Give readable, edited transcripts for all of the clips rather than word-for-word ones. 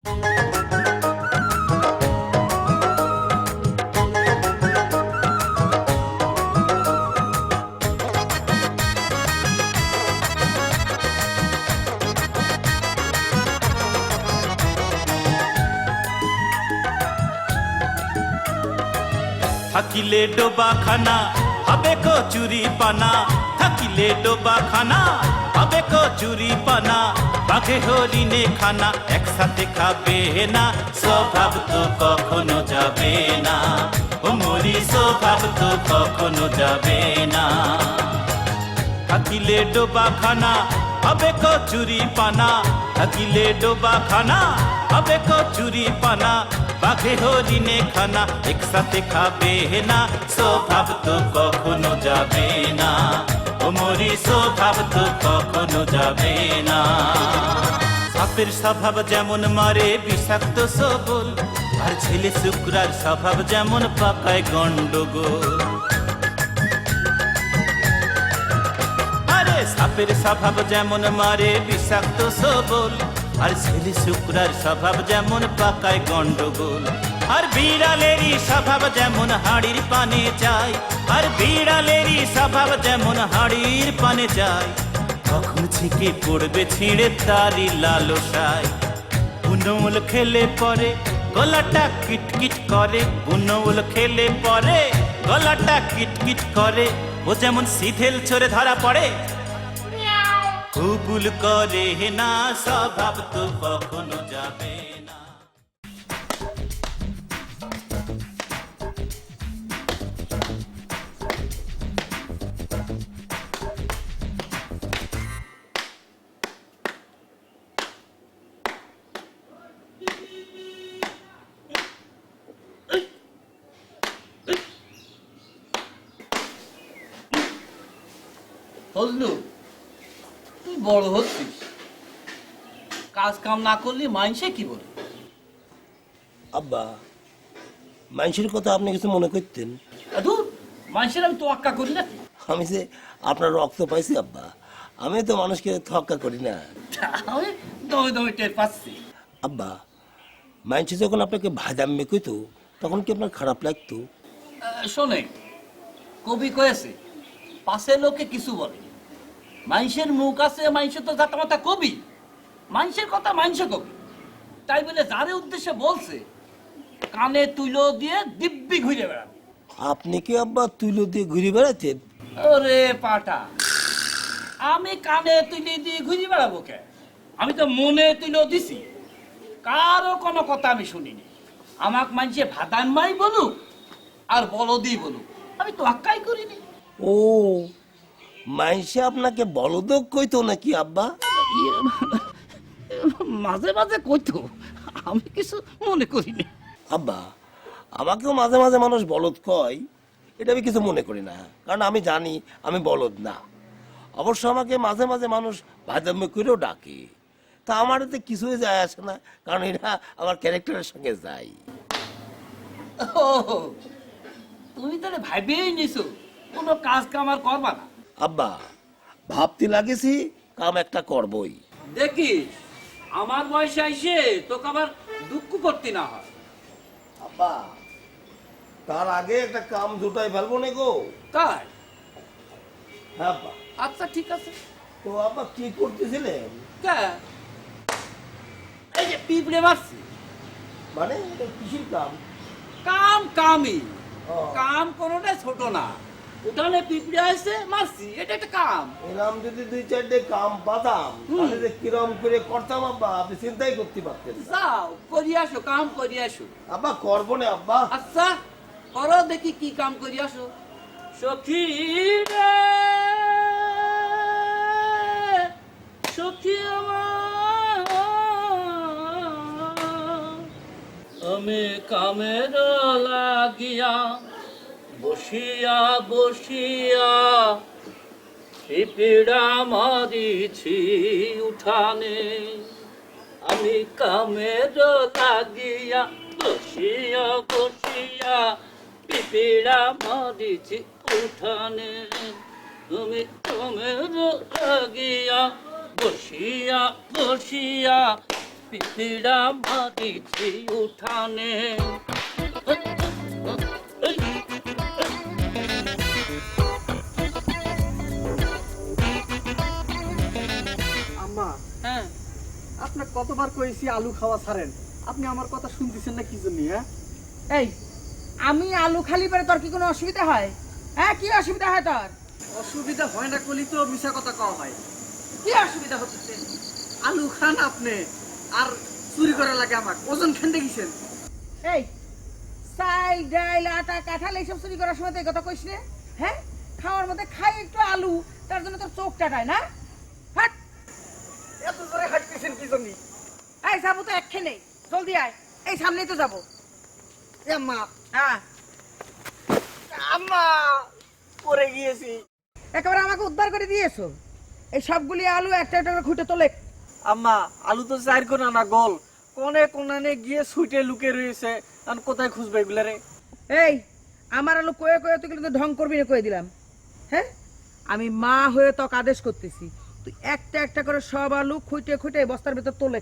থাকিলে ডোবা খানা হবে কচুরি পানা, থাকিলে ডোবা খানা হবে কচুরি পানা, বাঘে হরিণে খানা একসাথে খাবে না, স্বভাব তো কখনো যাবে না, ও মরি স্বভাব তো কখনো যাবে না। থাকিলে ডোবা খানা হবে কচুরি পানা, থাকিলে ডোবা খানা হবে কচুরি পানা, বাঘে হরিণে খানা একসাথে খাবে না, স্বভাব তো কখনো যাবে না, ও মরি স্বভাব তো কখনো যাবে না। সাপের স্বভাব যেমন মারে বিষাক্ত সবল, আর ছেলে শুক্রার স্বভাব যেমন পাকায় গন্ডগোল। আরে সাপের স্বভাব যেমন মারে বিষাক্ত সবল, আর ছেলে শুক্রার স্বভাব যেমন পাকায় গন্ডগোল। আর বিড়ালেরই স্বভাব যেমন হাড়ির পানে যায়, আর বিড়ালেরই স্বভাব যেমন হাড়ির পানে যায়, কখন ছিকে পড়বে ছিঁড়ে তারি লালসায়। বুনৌল খেলে পরে গলাটা কিটকিট করে, বুনৌল খেলে পরে গলাটা কিটকিট করে, ও যেমন সিধেল ছড়ে ধরা পড়ে, কুবুল করে না, স্বভাব তো কখনো যাবে না। ফজলু, তুই বড় হচ্ছিস, কাজ কাম না করলে মাইনসে কি বলে? আব্বা, মানুষের কথা আপনি কিছু মনে করতেন? ধুর, মাইনসের আমি তোয়াক্কা করি না। আমি যে আপনার রক্ত পাইছি আব্বা, আমি তো মানুষকে থক্কা করি না। আমি দমে দমে টের পাচ্ছি। আব্বা, মানুষ যখন আপনাকে ভাদাম্মে কইতো তখন কি আপনার খারাপ লাগতো? শোনে, কবি কয়েছে পাশে লোকে কিছু বলে, মানুষের মুখ আছে, মানুষের তো জাতা মাতা কবি, মানুষের কথা মানুষে কবি, তাই বলে যারে উদ্দেশ্যে বলছে কানে তুলো দিয়ে দিব্যি ঘুরে বেড়াবে। আপনি কি আব্বা তুলো দিয়ে ঘুরে বেড়াতেন? ওরে পাটা, আমি কানে তুলে দিয়ে ঘুরে বেড়াবো কে? আমি তো মনে তুলো দিছি, কারো কোনো কথা আমি শুনিনি। আমাক মানুষে ভাদানমাই বলুক আর বলদি বলুক, আমি তো আক্কাই করিনি। ও, মানুষে আপনাকে বলদক কইতো নাকি আব্বা? মাঝে মাঝে কইতো, আমি কিছু মনে করিনি। আব্বা, আমাকেও মাঝে মাঝে মানুষ বলদ কয়, এটা আমি কিছু মনে করি না, কারণ আমি জানি আমি বলদ না। অবশ্য আমাকে মাঝে মাঝে মানুষ ভাদাম্মে করেও ডাকে, তা আমার এতে কিছুই যায় আসে না, কারণ এটা আমার ক্যারেক্টারের সঙ্গে যায়। ও, তুমি তাহলে ভাবিয়েই নিছো কোনো কাজ কাম আর করবা না? আব্বা, ভাবতে লাগেছি কাম একটা করবই। দেখিস আমার বয়সে আইসে তোকে আবার দুঃখ করতে না হয়। আব্বা, তার আগে একটা কাম জুটাই ফেলবো না গো। তাই? হ্যাঁ আব্বা। আচ্ছা ঠিক আছে। তো আব্বা কি করতেছিলেন? কে? এই যে পিঁপড়ে মারছি। মানে এটা কিসের কাম? কাম কামই, ও। কাম কোনোটা ছোট না। উঠানে পিঁপড়ে আসছে মারছি, এটা একটা কাম। এরম যদি দুই চারটে কাম পাতাম তাহলে যে কিরম করে করতাম আব্বা, আপনি চিন্তাই করতে পারতেন না। যাও করি আসো, কাম করি আসো। আব্বা করবো না আব্বা। আচ্ছা করো, দেখি কি কাম করি আসো। সখী রে সখী আমার, আমি কামের লাগিয়া বসিয়া বসিয়া পিপিড়া মারিছি উঠানে, আমি কামের লাগিয়া বসিয়া বসিয়া পিপিড়া মারিছি উঠানে, তুমি কামের লাগিয়া বসিয়া বসিয়া পিপিড়া মারিছে উঠানে। আম্মা, হ্যাঁ, আপনার কতবার কইছি আলু খাওয়া ছাড়েন, আপনি আমার কথা শুনতেছেন না কি জন্য? হ্যাঁ, এই আমি আলু খালি পরে তোর কি কোনো অসুবিধা হয়? হ্যাঁ, কি অসুবিধা হয় তোর? অসুবিধা হয় না কলি তো মিশা কথা কওয়া হয়। কি অসুবিধা হচ্ছে? আলু খান আপনি আর চুরি করা লাগে আমাকে, ওজন খেতে গেছেন। এই চাল ডাল আটা কাঁঠাল এইসব চুরি করার সময় তো এই কথা কইস রে? হ্যাঁ, খাওয়ার মধ্যে খাই একটু আলু, তার জন্য তোর চোখ টাটায় না? হাট! এত জোরে হাঁটতেছেন কি জন্য? এই যাবো তো একখানে নেই, জলদি আয়, এই সামনেই তো যাবো। এ আম্মা, হ্যাঁ, আম্মা পড়ে গিয়েছি। একেবারে আমাকে উদ্ধার করে দিয়েছো। এই সবগুলি আলু একটা একটা করে খুঁটে তোলে। আম্মা, আলু তো চার কোনা না গোল, কোনে কোনানে গিয়ে ছুটে লুকে রয়েছে, আর কোথায় খুঁজবে এগুলা রে? এই আমার আলু কয়ে কয়ে তুই কিন্তু ঢং করবি না, কয়ে দিলাম। হ্যাঁ, আমি মা হয়ে তোকে আদেশ করতেছি, তুই একটা একটা করে সব আলু খুঁটে খুঁটে বস্তার ভেতর তোলে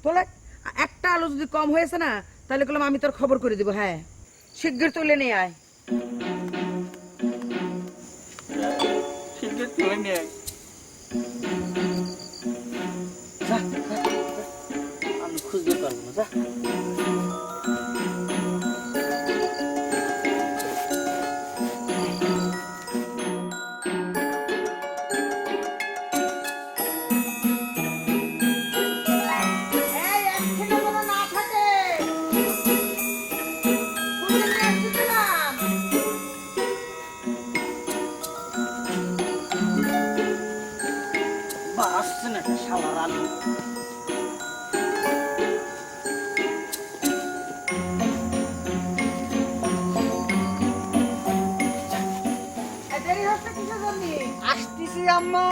তোলে। আর একটা আলু যদি কম হয়েছে না, তাহলে বললাম আমি তোর খবর করে দিব। হ্যাঁ, শিগগির তুলে নিয়ে আয়। শিগগির তুলে নিয়ে আয়। যা, যা, যা। আমি খুঁজতে পারবো না, যা। এই একখানে যেন না থাকে। খুঁজে নিয়ে আসতে দিলাম। বা আসছে না একটা শালার আলু। এই দেরি হচ্ছে কিসের জন্য? আসতেছি আম্মা।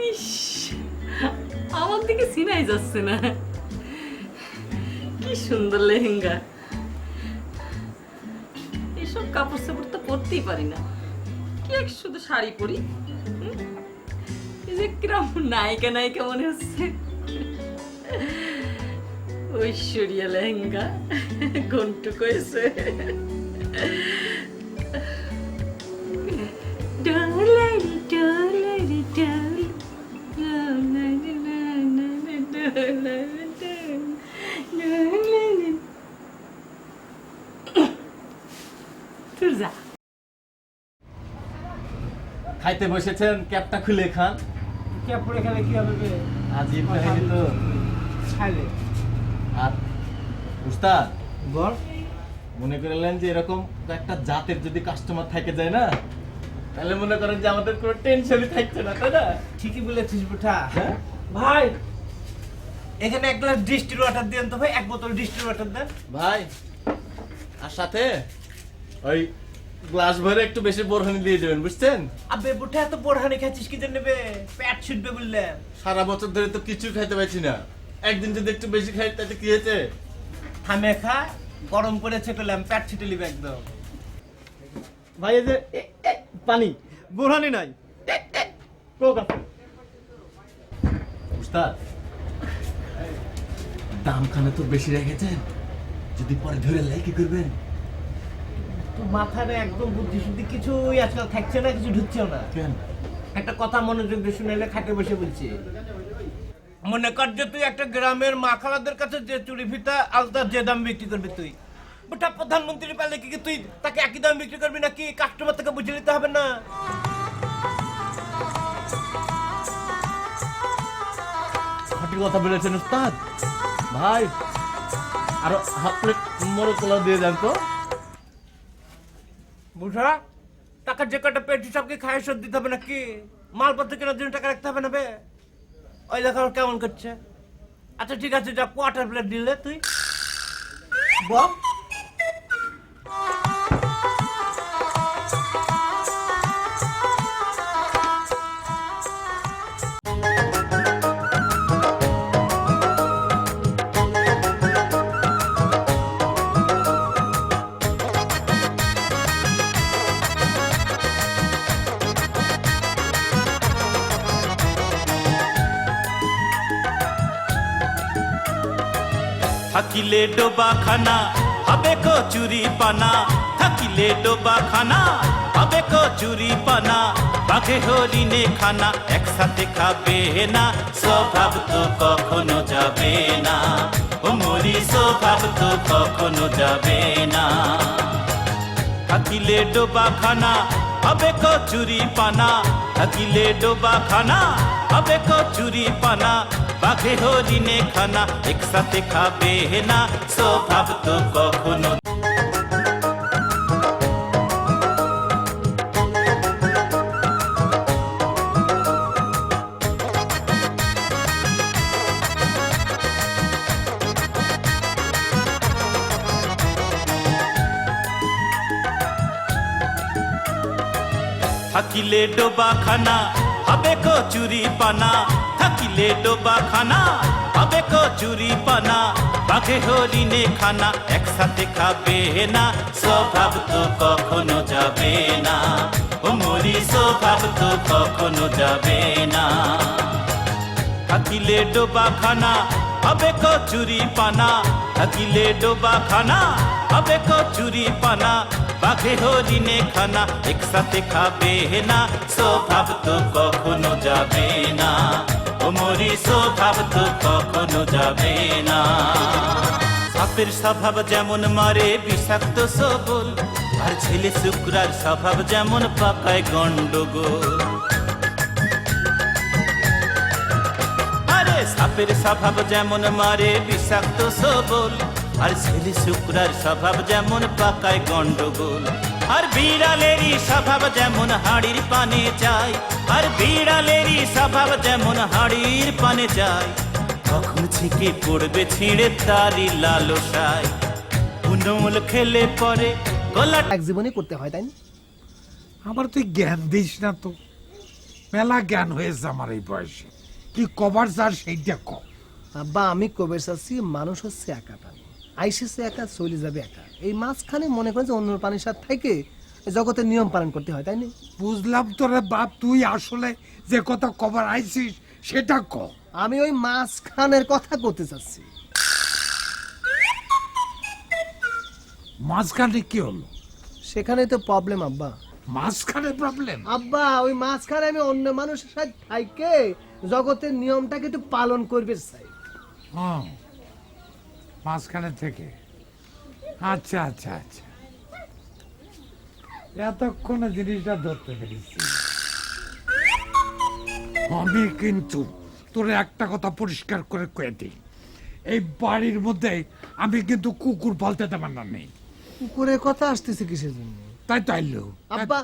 ইস, আমার দিকে চিনাই যাচ্ছে না। কি সুন্দর লেহেঙ্গা! এসব কাপড় চাপড় তো পরতেই পারি না, কি এক শুধু শাড়ি পরি। এই যে কিরম নায়িকা নায়িকা মনে হচ্ছে। ঐশ্বরিয়া লেহেঙ্গা ঘন্টু কয়েছে। ডলারি ডলারি ডলারি ডলারি ডলারি ডলারি। তুই যা। খাইতে বসেছেন, ক্যাপটা খুলে খান। ক্যাপ পরে খেলে কি হবে বে? আজিব কাহিনী তো। খাইলে আর উস্তাদ বল। মনে করলেন যে এরকম একটা জাতের যদি কাস্টমার থাকে যায় না, তাহলে মনে করেন যে আমাদের কোনো টেনশনই থাকছে না, তাই না? ঠিকই বলেছিস বুঠা। হ্যাঁ? ভাই, এখানে এক গ্লাস ডিস্টিল ওয়াটার দেন তো ভাই, এক বোতল ডিস্টিল ওয়াটার দেন। ভাই, আর সাথে ওই গ্লাস ভরে একটু বেশি বোরহানি দিয়ে দেবেন, বুঝছেন? আবে বুঠা, এত বোরহানি খাচ্ছিস কি জন্য বে? পেট ছুটবে বললেন। সারা বছর ধরে তো কিছু খাইতে পারছি না, একদিন যদি একটু বেশি খাই তাতে কি হয়েছে? থামে খা, গরম পড়েছে করলাম, পেট ছুটে লিবে একদম। ভাই এই যে পানি বোরহানি নাই, কোক আছে। উস্তাদ, দাম খানে তো বেশি রেখেছেন, যদি পরে ধরে লাই কি করবেন? তো মাথায় একদম বুদ্ধি শুদ্ধি কিছুই আজকাল থাকছে না, কিছু ঢুকছেও না। কেন? একটা কথা মনোযোগ দিয়ে শুনে এলে খাটে বসে বলছি। মনে কর যে তুই একটা গ্রামের মাখালাদের কাছে যে চুরি ফিতা আলতা যে দাম বিক্রি করবি তুই, ওটা প্রধানমন্ত্রী পালে কি তুই তাকে একই দাম বিক্রি করবি নাকি কাস্টমার থেকে বুঝে নিতে হবে না? সঠিক কথা বলেছেন উস্তাদ। ভাই, আরো হাফ প্লেট মোরগ পোলাও দিয়ে দেন তো। বুঝা, টাকা যে কটা পেট হিসাবকে খায় শোধ দিতে হবে নাকি? মালপত্র কেনার জন্য টাকা রাখতে হবে না বে? ওই দেখা কেমন করছে। আচ্ছা ঠিক আছে, যা কোয়ার্টার প্লেট দিলে তুই বল। থাকিলে ডোবা খানা হবে কচুরি পানা, থাকিলে ডোবা খানা হবে কচুরি পানা, বাঘে হরিণে খানা একসাথে খাবে না, স্বভাব তো কখনো যাবে না, ও মরি স্বভাব তো কখনো যাবে না। থাকিলে ডোবা খানা হবে কচুরি পানা, থাকিলে ডোবা খানা হবে কচুরি পানা, বাঘে হরিণে খানা একসাথে খাবে না, স্বভাব তো কখনো। থাকিলে ডোবা খানা হবে কচুরি পানা, থাকিলে ডোবা খানা হবে কচুরি পানা, বাঘে হরিণে খানা একসাথে খাবে না, স্বভাব তো কখনো যাবে না, ও মরি স্বভাব তো কখনো যাবে না। থাকিলে ডোবা খানা হবে কচুরি পানা, থাকিলে ডোবা খানা হবে কচুরি পানা, বাঘে হরিণে খানা একসাথে খাবে না, স্বভাব তো কখনো যাবে না, ও মরি স্বভাব তো কখনো যাবে না। সাপের স্বভাব যেমন মারে বিষাক্ত সবল, আর ছেলে শুক্রার স্বভাব যেমন পাকায় গন্ডগোল। আরে সাপের স্বভাব যেমন মারে বিষাক্ত সবল, আর ছেলে শুক্রার স্বভাব যেমন পাকায় গন্ডগোল। আর বিড়ালেরই স্বভাব যেমন হাড়ির পানে যায়, আর বিড়ালেরই স্বভাব যেমন হাড়ির পানে যায়, কখন ছিকে পড়বে ছিঁড়ে তারি লালসায়, কুনমূল খেলে পরে গলা এক জীবনে করতে হয়, তাই না? আমার তুই জ্ঞান দিস না তো, মেলা জ্ঞান হয়েছে আমার এই বয়সে, কি কবার চার সেইটা ক। আব্বা আমি কবে চাচ্ছি মানুষ হচ্ছে একা প্রাণী, আইসেছে একা চলে যাবে একা, এই মাঝখানে মনে করে যে অন্য প্রাণীর সাথে থেকে জগতের নিয়ম পালন করতে হয়, তাই না? বুঝলাম তোরে বাপ, তুই আসলে যে কথা কবার আইছিস সেটা ক। আমি ওই মাঝখানের কথা করতে চাচ্ছি। মাঝখানে কি হলো? সেখানে তো প্রবলেম আব্বা। মাঝখানে প্রবলেম? আব্বা ওই মাঝখানে আমি অন্য মানুষের সাথে থেকে জগতের নিয়মটাকে একটু পালন করবে চাই। হ্যাঁ, মাঝখানে থেকে। আচ্ছা আচ্ছা আচ্ছা, এতক্ষণে জিনিসটা ধরতে পেরেছি। আমি কিন্তু তোর একটা কথা পরিষ্কার করে কয়ে দিই, এই বাড়ির মধ্যে আমি কিন্তু কুকুর পালতে দেবার না নেই। কুকুরের কথা আসতেছে কিসের জন্য? তাই তো আইলো। আব্বা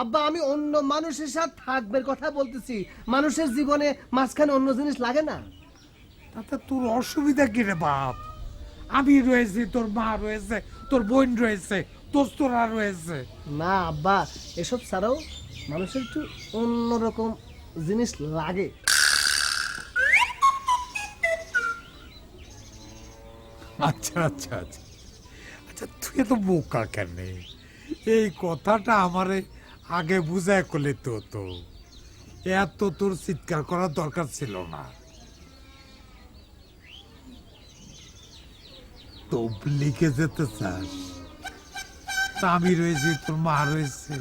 আব্বা আমি অন্য মানুষের সাথে থাকবার কথা বলতেছি, মানুষের জীবনে মাঝখানে অন্য জিনিস লাগে না। তাতে তোর অসুবিধা কি রে বাপ? আমি রয়েছি, তোর মা রয়েছে, তোর বোন রয়েছে, দোস্তরা রয়েছে। না আব্বা, এসব ছাড়াও মানুষের একটু অন্যরকম জিনিস লাগে। আচ্ছা আচ্ছা আচ্ছা আচ্ছা, তুই তো বোকা কেন? এই কথাটা আমারে আগে বুঝায় করলে তো তো এত তোর চিৎকার করার দরকার ছিল না। তো লিখে যেতে চাস? তা আমি রয়েছি, তোর মা রয়েছে,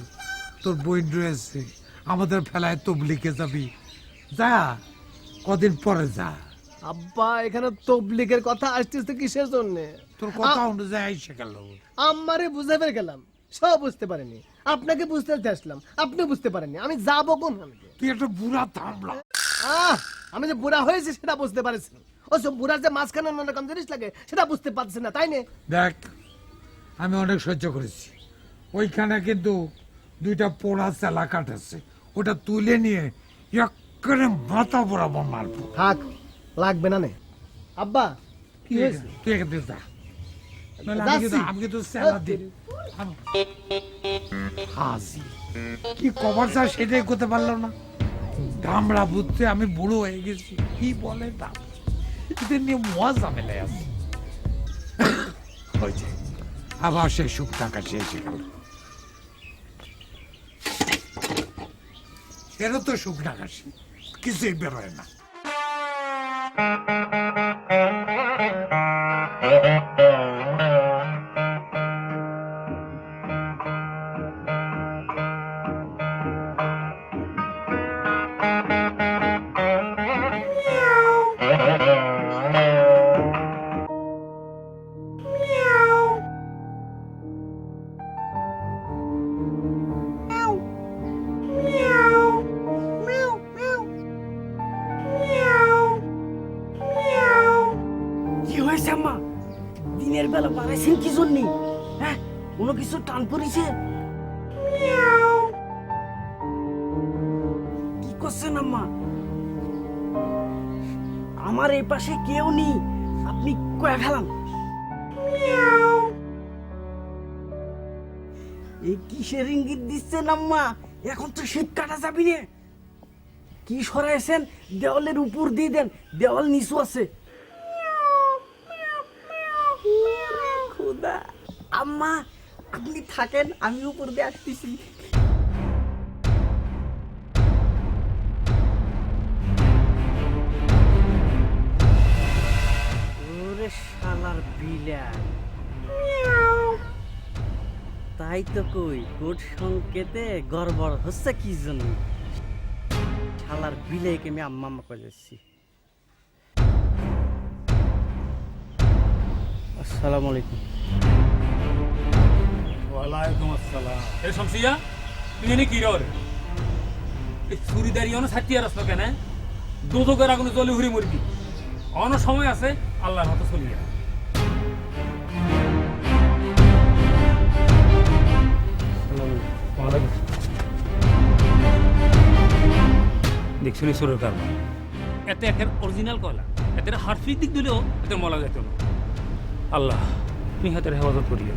তোর বোন রয়েছে, আমাদের ফেলায় তবলিকে যাবি? যা, কদিন পরে যা। আব্বা এখানে তবলিগের কথা আসতেছে কিসের জন্য? তোর কথা অনুযায়ী এসে গেল। আমারে বুঝাবে গেলাম, সব বুঝতে পারেনি, আপনাকে বুঝতে আসলাম, আপনি বুঝতে পারেননি, আমি যাবো কোন? তুই একটা বুড়া থামলা। আমি যে বুড়া হয়েছি সেটা বুঝতে পারছি, ও সব বুড়ার যে মাঝখানে অন্য রকম জিনিস লাগে সেটা বুঝতে পারছি না, তাই না? দেখ, আমি অনেক সহ্য করেছি, ওইখানে কিন্তু দুইটা পোড়া চালা কাঠ আছে, ওটা তুলে নিয়ে একেবারে মাথা বরাবর মারবো। থাক, লাগবে না নে। আব্বা কি হয়েছে? তুই এখান থেকে যা, নাহলে আমি কিন্তু চালা দিই। হাসি কি কভার চা সেটাই করতে পারলাম না। ধামড়া বুঝতে আমি বুড়ো হয়ে গেছি, কি বলে না, এদের নিয়ে মহা ঝামেলায় আছে। হয়েছে, আবার সেই সুখ টাকা এসে গেল। এরও তো সুখ টাকা কিছুই বেরোয় না। কি হয়েছে আম্মা? দিনের বেলা বাড়াইছেন কি জন্য? হ্যাঁ, কোনো কিছু টান পড়িছে? কি করছেন আম্মা? আমার এই পাশে কেউ নেই, আপনি কয়ে ফেলান। এই কিসের ইঙ্গিত দিচ্ছেন আম্মা? এখন তো শীত কাটা যাবি রে। কি সরাইছেন? দেওয়ালের উপর দিয়ে দেন, দেওয়াল নিচু আছে। খোদা, আম্মা আপনি থাকেন, আমি উপর দিয়ে আসতেছি। ওরে শালার বিলাস, তাই তো কই কোড সংকেতে গড়বড় হচ্ছে কি জন্য? শালার বিলাইকে আমি আম্মা আম্মা করে যাচ্ছি। আসসালামু আলাইকুম। ওয়ালাইকুম আসসালাম। এ শামসিয়া, তুই এনে কি রে? এই চুরিদারি অন ছাটিয়ে রাস্তা কেন? দোদকের আগুনে জলে ঘুরে মরবি। অন সময় আছে, আল্লাহর মতো চলিয়া। দেখছুনি সুরের কারবার, এতে একটা অরিজিনাল কয়লা, এতে হারফিক দিক দিলেও এতে মলা যেত না। আল্লাহ তুমি হাতের হেফাজত করিয়া।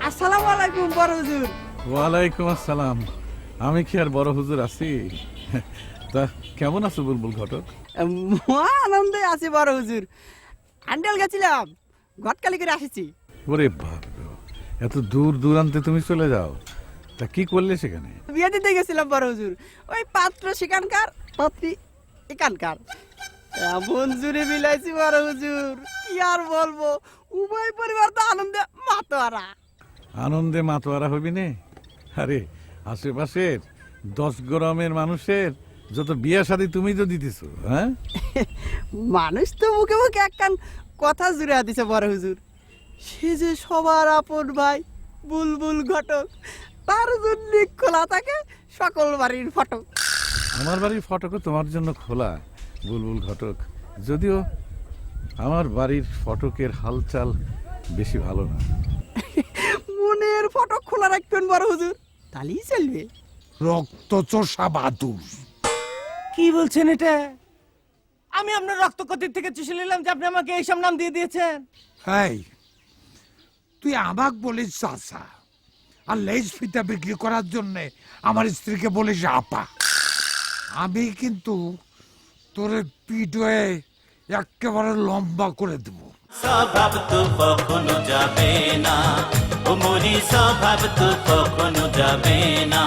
আসসালামু আলাইকুম বড় হুজুর। ওয়ালাইকুম আসসালাম। আমি কি আর বড় হুজুর আছি? তা কেমন আছো বুলবুল ঘটক? মহা আনন্দে আছি বড় হুজুর। আন্ডাল গেছিলাম, ঘটকালি করে আসিছি। ওরে বাপ গো, এত দূর দূরান্তে তুমি চলে যাও? তা কি করলে সেখানে? বিয়ে দিতে গেছিলাম বড় হুজুর। ওই পাত্র সেখানকার, পাত্রী এখানকার। এমন জুড়ে মিলাইছি বড় হুজুর, কি আর বলবো। উভয় পরিবার তো আনন্দে মাতোয়ারা। আনন্দে মাতোয়ারা হবি নে? আরে আশেপাশের 10 গ্রামের মানুষের যত বিয়া শাদী তুমি তো দিতেছো। হ্যাঁ, মানুষ তো মুখে মুখে একখান কথা জুড়ে দিছে বড় হুজুর। সে যে সবার আপন ভাই বুলবুল ঘটক, তার জন্য খোলা থাকে সকল বাড়ির ফটক। আমার বাড়ির ফটকও তোমার জন্য খোলা বুলবুল ঘটক, যদিও আমার বাড়ির ফটকের হালচাল বেশি ভালো না। মনের ফটক খোলা রাখবেন বড় হুজুর, তাহলেই চলবে। রক্তচোষা বাদুর। কি বলছেন এটা? আমি আপনার রক্তকতির থেকে চুষে নিলাম যে আপনি আমাকে এইসব নাম দিয়ে দিয়েছেন। এই, তুই আমাক বলিস চাচা, আর লেজ ফিতা বিক্রি করার জন্য আমার স্ত্রীকে বলিস আপা। আমি কিন্তু তোর পিঠ হয়ে একেবারে লম্বা করে দেবো। স্বভাব তো কখনো যাবে না, ও মরি স্বভাব তো কখনো যাবে না।